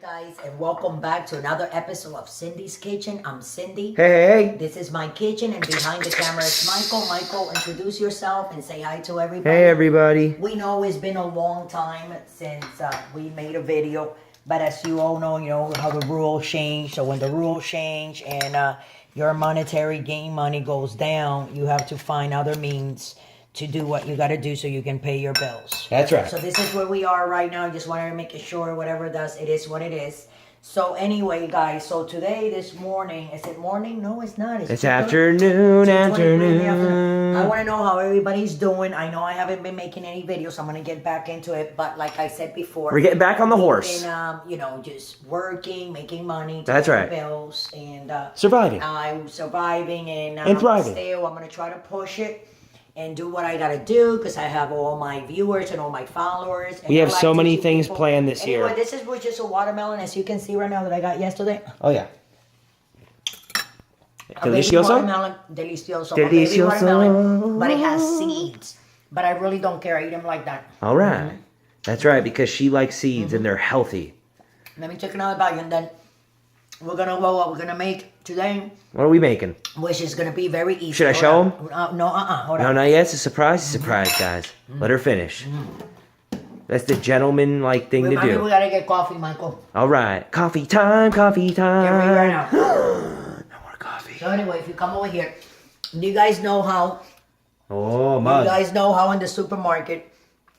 guys, and welcome back to another episode of Cindy's Kitchen. I'm Cindy. Hey. This is my kitchen, and behind the camera is Michael. Michael, introduce yourself and say hi to everybody. Hey, everybody. We know it's been a long time since we made a video, but as you all know, how the rules change. So when the rules change and your monetary gain money goes down, you have to find other means to do what you got to do so you can pay your bills. That's right. So this is where we are right now. I just wanted to make sure whatever it does, it is what it is. So anyway, guys, so today, this morning, is it morning? No, it's not. It's afternoon. I want to know how everybody's doing. I know I haven't been making any videos. I'm going to get back into it. But like I said before, We're getting back on the horse. And, just working, making money to That's pay right. bills. And Surviving. I'm surviving. And thriving. Still, I'm going to try to push it and do what I gotta do because I have all my viewers and all my followers. And We have I like so to many see things people. planned this Anyway, year. this is just a watermelon, as you can see right now, that I got yesterday. Oh, yeah. A baby Delicioso? watermelon, delicioso. A baby watermelon, but it has seeds. But I really don't care. I eat them like that. All right. That's right, because she likes seeds and they're healthy. Let me take another bite, and then we're gonna go. What we're gonna make today, What are we making? which is gonna be very easy. Should I show 'em? No, hold No, on. not yet. It's a surprise. It's a surprise, guys. Let her finish. That's the gentleman-like thing to Remind me, we do. gotta get coffee, Michael. All right. Coffee time. Coffee Get ready right time. now. No more coffee. So anyway, if you come over here, do you guys know how? Oh, You mug. guys know how in the supermarket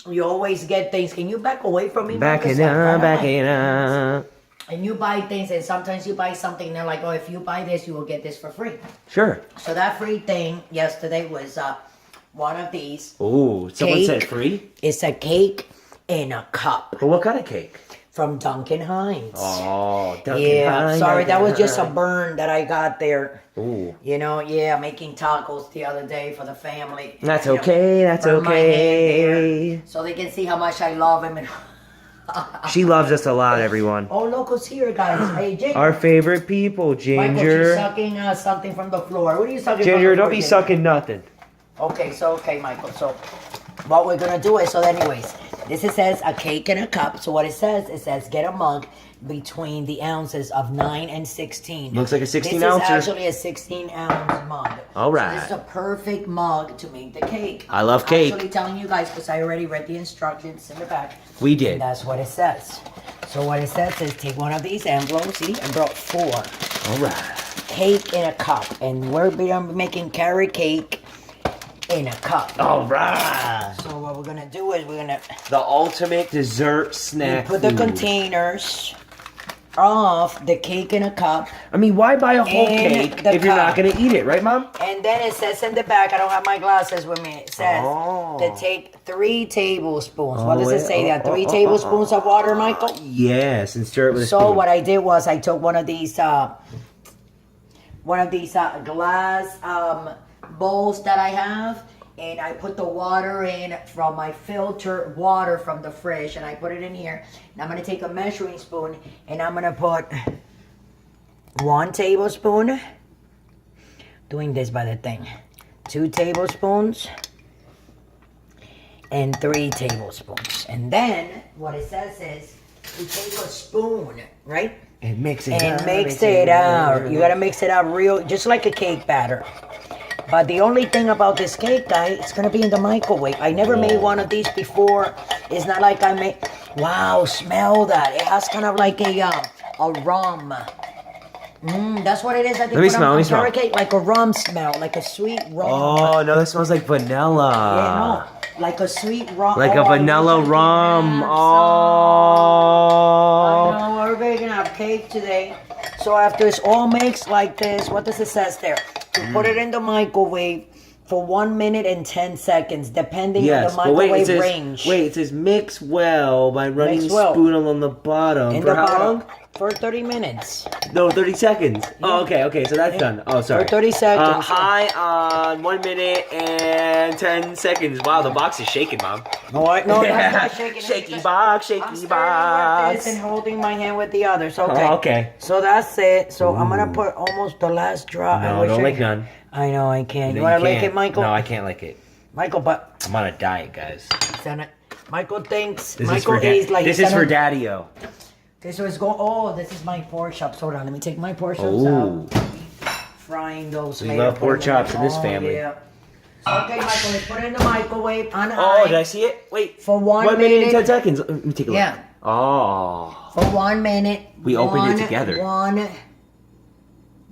you always get things. Can you back away from me? Backing up, backing up. And you buy things, and sometimes you buy something, and they're like, oh, if you buy this, you will get this for free. Sure. So that free thing yesterday was one of these. Ooh, someone Cake. said free? It's a cake in a cup Well, what kind of cake? from Duncan Hines. Oh, Duncan Yeah, Hines. sorry, that was just a Duncan burn that I got there. Ooh. Making tacos the other day for the family. That's You know, okay, that's burn my hand okay. there so they can see how much I love him. And She loves us a lot, everyone. oh, look who's here, guys. Hey, Ginger. Our favorite people, Michael, she's Ginger. sucking something from the floor. What are you sucking Ginger, from the don't floor, be Ginger? sucking nothing. Okay, Michael. So what we're going to do is, so anyways, this it says a cake in a cup. So what it says get a mug between the ounces of 9 and 16. Looks like a 16 This ouncer. is actually a 16-ounce mug. All right. So this is a perfect mug to make the cake. I love cake. I'm actually telling you guys because I already read the instructions in the back. We did. And that's what it says. So what it says is take one of these envelopes. See, I brought 4. All right. Cake in a cup. And we're making carrot cake in a cup. All right. So what we're going to do is we're going to The ultimate dessert snack put the food. containers of the cake in a cup. I mean, why buy a whole In cake the if you're not cup. going to eat it, right, Mom? And then it says in the back, I don't have my glasses with me. It says Oh. to take 3 tablespoons. What does Oh, it say there? oh, 3 oh, tablespoons of water, Michael? Yes, and stir it with a So spoon. what I did was I took one of these glass bowls that I have, and I put the water in from my filtered water from the fridge, and I put it in here. And I'm gonna take a measuring spoon, and I'm gonna put 1 tablespoon. Doing this by the thing. 2 tablespoons. And 3 tablespoons. And then what it says is you take a spoon, right? And mix it And up, mix it out. You gotta mix it out real, just like a cake batter. But the only thing about this cake, guys, it's gonna be in the microwave. I never made one of these before. It's not like I made. Wow, smell that! It has kind of like a rum. That's what it is. I think Let me smell, let me smell. carrot cake, like a rum smell, like a sweet rum. Oh, no, that smells like vanilla. Yeah, no, like a sweet rum. Like a I wish vanilla I could rum. have some. Oh. I know, we're gonna have cake today. So after it's all mixed like this, what does it says there? To put it in the microwave for 1 minute and 10 seconds, depending on Yes, the but microwave wait, range. it says mix well by running Mix the well. spoon along the bottom. In For the how bottom long? for 30 minutes. No, 30 seconds. Oh, okay, so that's done. Oh, sorry. For 30 seconds. High on 1 minute and 10 seconds. Wow, the box is shaking, Mom. No, that's not shaking. Shaky box, I'm shaky stirring with box. this and holding my hand with the other. So okay. Oh, okay. So that's it. So I'm gonna put almost the last drop. I No, wish don't I- lick none. I know I can't. No, You wanna lick can't. it, Michael? No, I can't lick it. Michael, but I'm on a diet, guys. Michael thinks. This Michael is for is like This he's is for gonna- Daddy-O. Okay, so it's going. Oh, this is my pork chops. Hold on, let me take my pork chops Oh. out. Frying those. We later, love put pork them chops in this family. Yeah. Okay, Michael, let's put it in the microwave on Oh, high did I see it? Wait. for 1 minute and 10 minute. seconds. Let me take a look. Yeah. Oh. For 1 minute. We opened it together. One.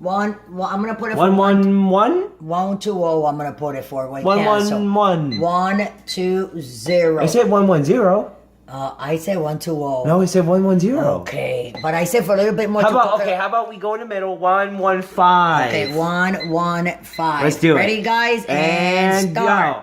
I'm gonna put it for 111? 120. I'm gonna put it for. Wait, 111. 120. I said 110. I said 120. No, I said 110. Okay, but I said for a little bit more. How to about cook it okay? up. How about we go in the middle? 115. Okay, 115. Let's do it. Ready, guys? And start. go.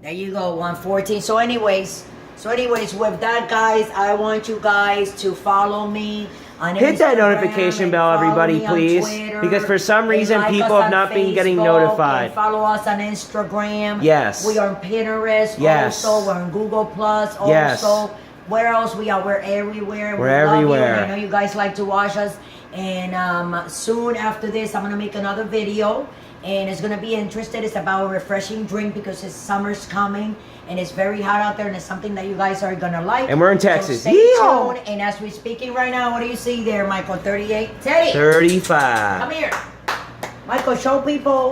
There you go, 114. So anyways, with that, guys, I want you guys to follow me on Hit that Instagram notification and bell, follow everybody, me on please. Twitter, Because for some and reason, like people us have on not been getting Facebook, notified. and follow us on Instagram. Yes. We are on Pinterest. Yes. Also, we're on Google Plus. Yes. Also, where else we are? We're everywhere. We're We love you, everywhere. and I know you guys like to watch us. And soon after this, I'm gonna make another video, and it's gonna be interesting. It's about a refreshing drink because it's summer's coming and it's very hot out there, and it's something that you guys are gonna like. And we're in So Texas. stay Yeehaw! tuned. And as we're speaking right now, what do you see there, Michael? 38. Teddy, 35. come here. Michael, show people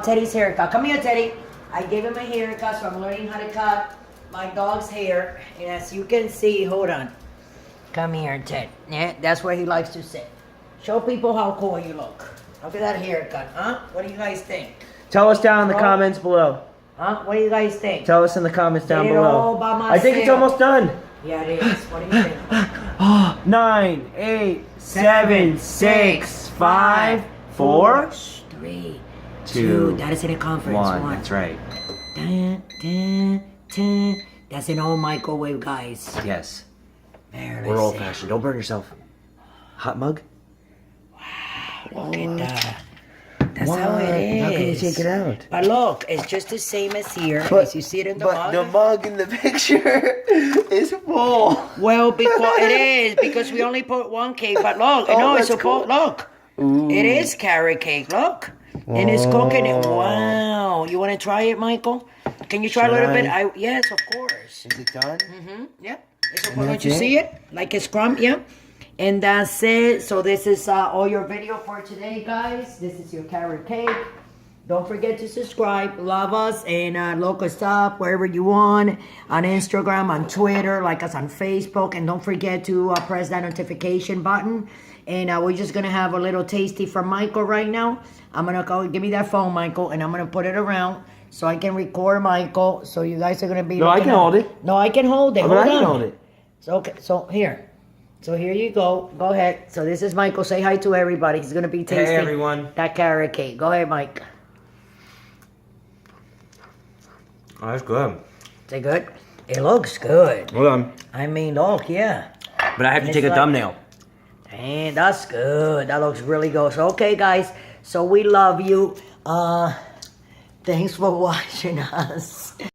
Teddy's haircut. Come here, Teddy. I gave him a haircut, so I'm learning how to cut my dog's hair. And as you can see, hold on. Come here, Ted. Yeah, that's where he likes to sit. Show people how cool you look. Look at that haircut, huh? What do you guys think? Tell us down in the Bro. comments below. Huh? What do you guys think? Tell us in the comments down Did it all below. by I think it's myself. almost done. Yeah, it is. What do you think? 9, 8, 7, 6, 5, 4, 3, 2, 2. That is in a conference. 1. That's right. Dun, dun, dun. That's an old microwave, guys. Yes. There, We're let's old see. fashioned. Don't burn yourself. Hot mug? Look at that. That's What? how it is. How can you take it out? But look, it's just the same as here. But- as you see it in the But mug. the mug in the picture is full. Well, because it is because we only put one cake. But look, Oh, no, it's that's supposed. cool. Look, it is carrot cake. Look, and it's cooking it. Wow, you want to try it, Michael? Can you try Should a little I? bit? Yes, of course. Is it done? Yep. It's And don't that's you it? see it? Like a scrum, yeah. And that's it. So this is all your video for today, guys. This is your carrot cake. Don't forget to subscribe, love us, and look us up wherever you want. On Instagram, on Twitter, like us on Facebook. And don't forget to press that notification button. And we're just going to have a little tasty from Michael right now. I'm going to go, give me that phone, Michael, and I'm going to put it around so I can record Michael. So you guys are going to be No, I looking can at- hold it. No, I can hold it. But I Hold can on. hold it. So, okay, so here. So here you go. Go ahead. So this is Michael. Say hi to everybody. He's going to be tasting Hey, everyone. that carrot cake. Go ahead, Mike. Oh, that's good. Is it good? It looks good. Hold on. I mean, look, yeah. But I have to It's take a like- thumbnail. Dang, that's good. That looks really good. So, okay, guys. So we love you. Thanks for watching us.